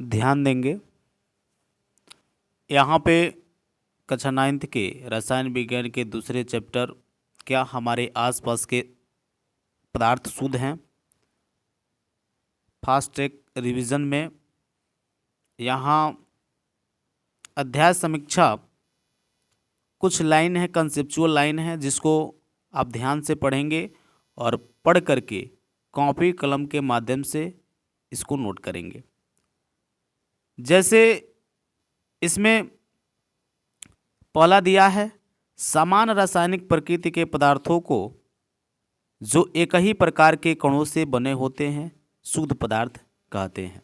ध्यान देंगे। यहाँ पे कक्षा 9th के रसायन विज्ञान के दूसरे चैप्टर क्या हमारे आसपास के पदार्थ शुद्ध हैं, फास्ट ट्रैक रिवीजन में यहाँ अध्याय समीक्षा कुछ लाइन है, कंसेप्चुअल लाइन है, जिसको आप ध्यान से पढ़ेंगे और पढ़ करके कॉपी कलम के माध्यम से इसको नोट करेंगे। जैसे इसमें पहला दिया है, समान रासायनिक प्रकृति के पदार्थों को जो एक ही प्रकार के कणों से बने होते हैं शुद्ध पदार्थ कहते हैं।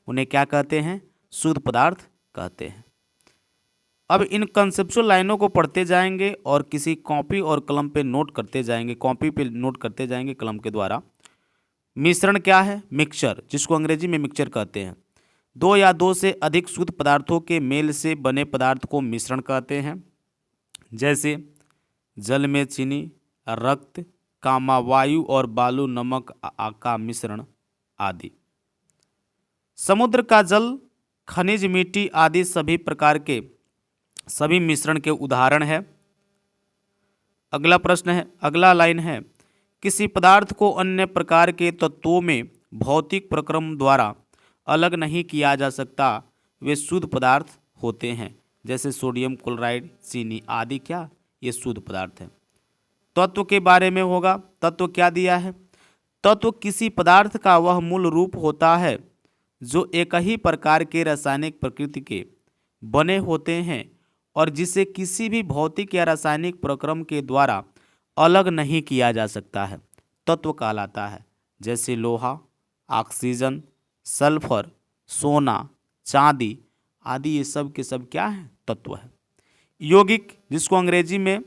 उन्हें क्या कहते हैं? शुद्ध पदार्थ कहते हैं। अब इन कंसेप्चुअल लाइनों को पढ़ते जाएंगे और किसी कॉपी और कलम पे नोट करते जाएंगे, कॉपी पे नोट करते जाएंगे कलम के द्वारा। मिश्रण क्या है? मिक्सचर, जिसको अंग्रेजी में मिक्सचर कहते हैं। दो या दो से अधिक शुद्ध पदार्थों के मेल से बने पदार्थ को मिश्रण कहते हैं। जैसे जल में चीनी, रक्त, कामा वायु और बालू नमक का मिश्रण आदि। समुद्र का जल, खनिज, मिट्टी आदि सभी प्रकार के सभी मिश्रण के उदाहरण है। अगला प्रश्न है, अगला लाइन है, किसी पदार्थ को अन्य प्रकार के तत्वों में भौतिक प्रक्रम द्वारा अलग नहीं किया जा सकता, वे शुद्ध पदार्थ होते हैं। जैसे सोडियम क्लोराइड, चीनी आदि क्या ये शुद्ध पदार्थ है। तत्व के बारे में होगा, तत्व क्या दिया है? तत्व किसी पदार्थ का वह मूल रूप होता है जो एक ही प्रकार के रासायनिक प्रकृति के बने होते हैं और जिसे किसी भी भौतिक या रासायनिक प्रक्रम के द्वारा अलग नहीं किया जा सकता है, तत्व कहलाता है। जैसे लोहा, ऑक्सीजन, सल्फर, सोना, चांदी आदि ये सब के सब क्या है? तत्व है। यौगिक, जिसको अंग्रेजी में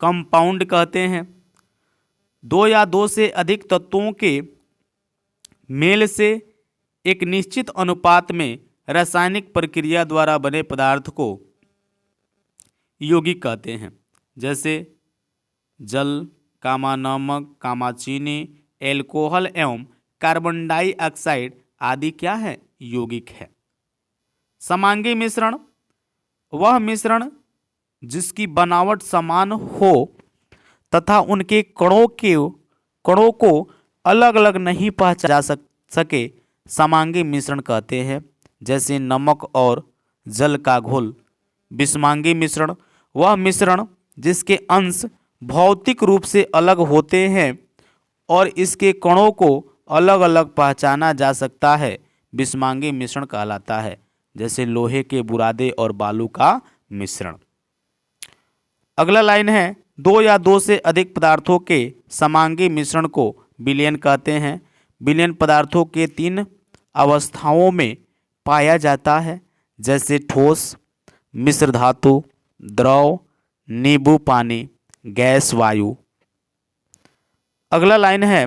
कंपाउंड कहते हैं, दो या दो से अधिक तत्वों के मेल से एक निश्चित अनुपात में रासायनिक प्रक्रिया द्वारा बने पदार्थ को यौगिक कहते हैं। जैसे जल, कामा नमक, कामा चीनी, एल्कोहल एवं कार्बन डाइऑक्साइड आदि क्या है? यौगिक है। समांगी मिश्रण, वह मिश्रण जिसकी बनावट समान हो तथा उनके कणों को अलग अलग नहीं पहचाना जा सके, समांगी मिश्रण कहते हैं। जैसे नमक और जल का घोल। विषमांगी मिश्रण, वह मिश्रण जिसके अंश भौतिक रूप से अलग होते हैं और इसके कणों को अलग अलग पहचाना जा सकता है, विषमांगी मिश्रण कहलाता है। जैसे लोहे के बुरादे और बालू का मिश्रण। अगला लाइन है, दो या दो से अधिक पदार्थों के समांगी मिश्रण को विलयन कहते हैं। विलयन पदार्थों के 3 अवस्थाओं में पाया जाता है। जैसे ठोस, मिश्र धातु, द्रव, नींबू पानी, गैस, वायु। अगला लाइन है,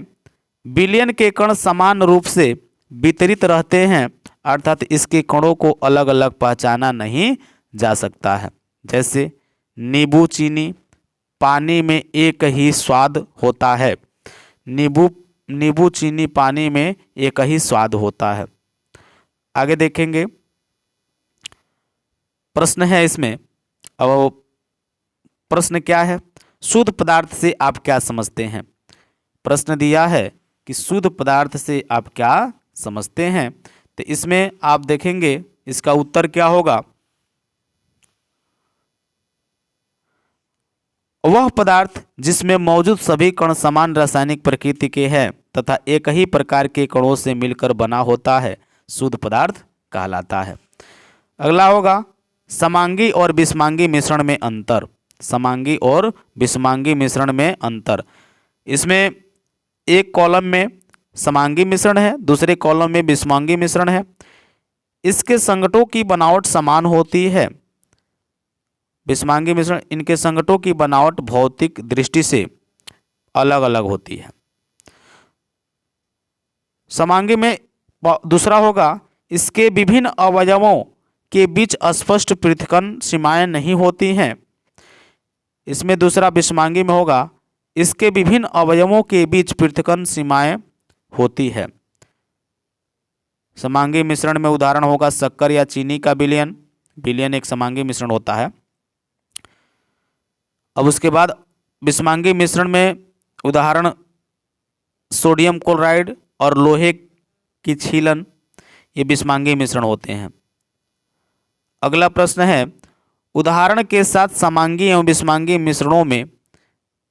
विलयन के कण समान रूप से वितरित रहते हैं, अर्थात इसके कणों को अलग अलग पहचाना नहीं जा सकता है। जैसे नींबू चीनी, पानी में एक ही स्वाद होता है। नींबू चीनी पानी में एक ही स्वाद होता है। आगे देखेंगे, प्रश्न है इसमें। अब प्रश्न क्या है? शुद्ध पदार्थ से आप क्या समझते हैं? प्रश्न दिया है कि शुद्ध पदार्थ से आप क्या समझते हैं, तो इसमें आप देखेंगे इसका उत्तर क्या होगा। वह पदार्थ जिसमें मौजूद सभी कण समान रासायनिक प्रकृति के हैं तथा एक ही प्रकार के कणों से मिलकर बना होता है, शुद्ध पदार्थ कहलाता है। अगला होगा, समांगी और विषमांगी मिश्रण में अंतर। समांगी और विषमांगी मिश्रण में अंतर। इसमें एक कॉलम में समांगी मिश्रण है, दूसरे कॉलम में विषमांगी मिश्रण है। इसके संगठों की बनावट समान होती है। विषमांगी मिश्रण, इनके संगठों की बनावट भौतिक दृष्टि से अलग अलग होती है। समांगी में दूसरा होगा, इसके विभिन्न अवयवों के बीच स्पष्ट पृथक्करण सीमाएं नहीं होती हैं। इसमें दूसरा विषमांगी में होगा, इसके विभिन्न अवयवों के बीच पृथक्करण सीमाएं होती है। समांगी मिश्रण में उदाहरण होगा शक्कर या चीनी का विलयन। विलयन एक समांगी मिश्रण होता है। अब उसके बाद विषमांगी मिश्रण में उदाहरण सोडियम क्लोराइड और लोहे की छीलन, ये विषमांगी मिश्रण होते हैं। अगला प्रश्न है उदाहरण के साथ समांगी एवं विषमांगी मिश्रणों में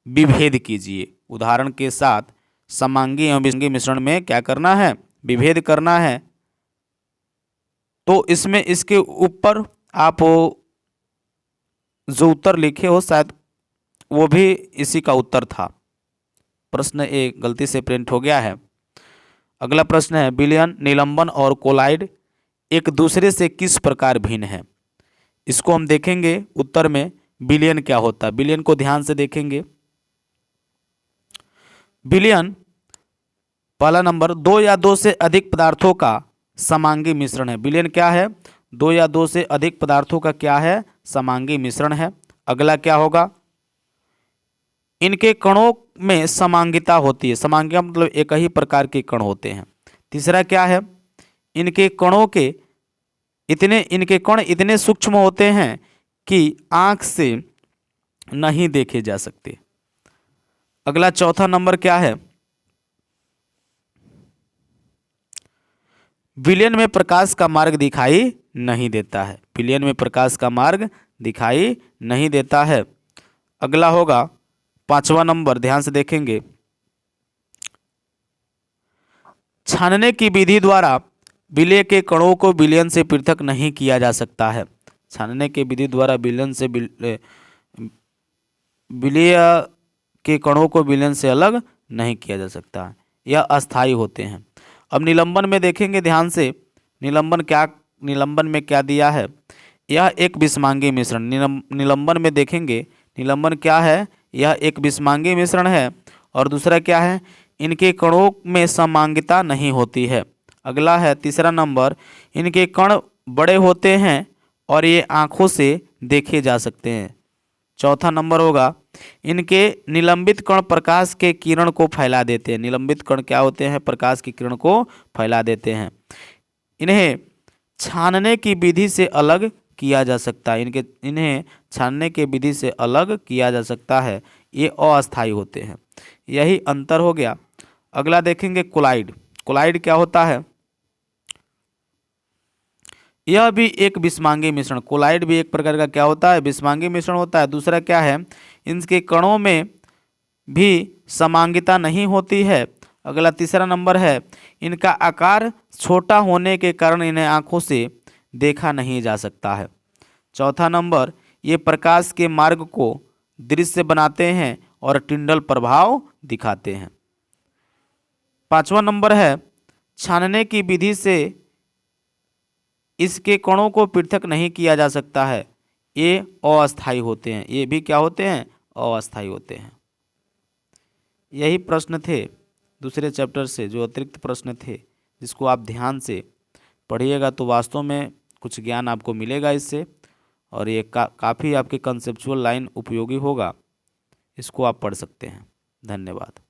विभेद कीजिए। उदाहरण के साथ समांगी एवं विषमांगी मिश्रण में क्या करना है? विभेद करना है। तो इसमें इसके ऊपर आप जो उत्तर लिखे हो शायद वो भी इसी का उत्तर था। प्रश्न ए गलती से प्रिंट हो गया है। अगला प्रश्न है विलयन, निलंबन और कोलाइड एक दूसरे से किस प्रकार भिन्न है? इसको हम देखेंगे उत्तर में विलयन क्या होता है। विलयन को ध्यान से देखेंगे। विलयन पहला नंबर 2 या 2 से अधिक पदार्थों का समांगी मिश्रण है। विलयन क्या है? 2 या 2 से अधिक पदार्थों का क्या है? समांगी मिश्रण है। अगला क्या होगा? इनके कणों में समांगिता होती है। समांगिता मतलब एक ही प्रकार के कण होते हैं। तीसरा क्या है? इनके कण इतने सूक्ष्म होते हैं कि आंख से नहीं देखे जा सकते। अगला चौथा नंबर क्या है? विलयन में प्रकाश का मार्ग दिखाई नहीं देता है। विलयन में प्रकाश का मार्ग दिखाई नहीं देता है। अगला होगा 5वां नंबर, ध्यान से देखेंगे। छानने की विधि द्वारा विलय के कणों को विलयन से पृथक नहीं किया जा सकता है। छानने के विधि द्वारा विलय के कणों को विलयन से अलग नहीं किया जा सकता है। यह अस्थायी होते हैं। अब निलंबन में देखेंगे ध्यान से। निलंबन में क्या दिया है? यह एक विषमांगी मिश्रण। निलंबन में देखेंगे, निलंबन क्या है? यह एक विषमांगी मिश्रण है। और दूसरा क्या है? इनके कणों में समांगिता नहीं होती है। अगला है तीसरा नंबर, इनके कण बड़े होते हैं और ये आँखों से देखे जा सकते हैं। चौथा नंबर होगा इनके निलंबित कण प्रकाश के किरण को फैला देते हैं। निलंबित कण क्या होते हैं? प्रकाश की किरण को फैला देते हैं। इन्हें छानने की विधि से अलग किया जा सकता है। इन्हें छानने के विधि से अलग किया जा सकता है। ये अस्थायी होते हैं। यही अंतर हो गया। अगला देखेंगे कोलाइड। कोलाइड क्या होता है? यह भी एक विषमांगी मिश्रण। कोलाइड भी एक प्रकार का क्या होता है? विषमांगी मिश्रण होता है। दूसरा क्या है? इनके कणों में भी समांगिता नहीं होती है। अगला तीसरा नंबर है इनका आकार छोटा होने के कारण इन्हें आंखों से देखा नहीं जा सकता है। चौथा नंबर, ये प्रकाश के मार्ग को दृश्य बनाते हैं और टिंडल प्रभाव दिखाते हैं। 5वां नंबर है छानने की विधि से इसके कणों को पृथक नहीं किया जा सकता है। ये अस्थायी होते हैं। ये भी क्या होते हैं? अस्थायी होते हैं। यही प्रश्न थे दूसरे चैप्टर से, जो अतिरिक्त प्रश्न थे, जिसको आप ध्यान से पढ़िएगा तो वास्तव में कुछ ज्ञान आपको मिलेगा इससे। और ये काफ़ी आपके कंसेप्चुअल लाइन उपयोगी होगा। इसको आप पढ़ सकते हैं। धन्यवाद।